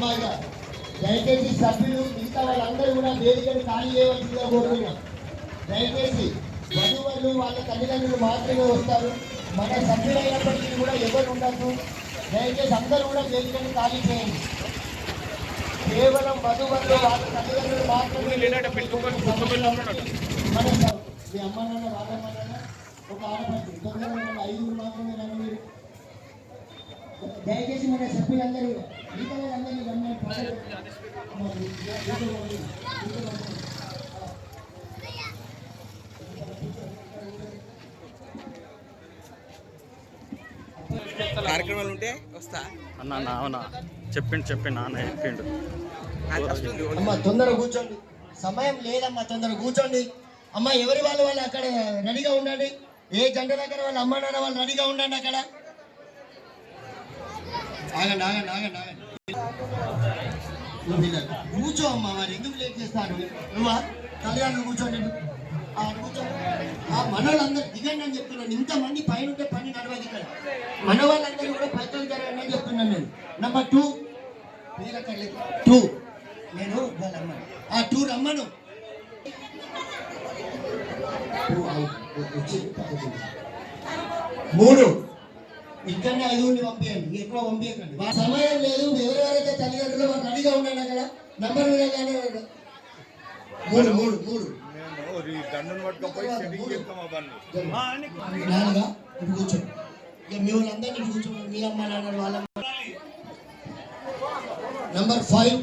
అమ్మాయిగా దయచేసి సభ్యులు మిగతా వాళ్ళందరూ కూడా వేదికను ఖాళీ చేయవలసిందిగా కోరుతున్నాం. దయచేసి వధువులు వాళ్ళ తల్లిదండ్రులు మాత్రమే వస్తారు. మన సభ్యులైనప్పటికీ కూడా ఎవరు ఉండద్దు. దయచేసి అందరూ కూడా వేదికను ఖాళీ చేయండి. కేవలం వధువులు వాళ్ళ తల్లిదండ్రులు మాత్రమే మన మీ అమ్మ నాన్న వాళ్ళ అమ్మ నాన్న ఒక ఆడపడి తొందరగా 5 మాత్రమే రండి మీరు. దయచేసి మన సభ్యులందరూ మిగతా వాళ్ళందరినీ కార్యక్రమాలు ఉంటే వస్తా అన్న. అవునా చెప్పిండు నాన్న చెప్పిండు. అమ్మ తొందరగా కూర్చోండి, సమయం లేదమ్మా, తొందరగా కూర్చోండి. అమ్మ ఎవరి వాళ్ళు అక్కడ రెడీగా ఉండండి. ఏ జంట దగ్గర వాళ్ళ అమ్మ నాన్న వాళ్ళు రెడీగా ఉండండి. అక్కడ ఆగండి ఆగండి ఆగండి ఆగండి. కూర్చో అమ్మ, వారు ఎందుకు లేట్ చేస్తారు? నువ్వా తల్లిదండ్రులు కూర్చోండి. కూర్చో. మనోళ్ళందరూ దిగండి అని చెప్తున్నాను. ఇంతమంది పైన ఉంటే పని నడవదు ఇక్కడ. మన వాళ్ళందరూ కూడా పైకి జరగండి అని చెప్తున్నాను నేను. నెంబర్ 2 నేను వాళ్ళమ్మను 2 రమ్మను. 3 ఇక్కడనే 5 పంపించండి, ఎక్కువ పంపించకండి. సమయం లేదు. ఎవరెవరైతే తల్లిదండ్రులు వాళ్ళు రెడీగా ఉండండి. అక్కడ నంబర్ వినగానే 3 నాలుగా ఇప్పుడు కూర్చోండి. ఇక మీ వాళ్ళందరినీ కూర్చోండి. మీ అమ్మ నాన్న వాళ్ళ. నంబర్ 5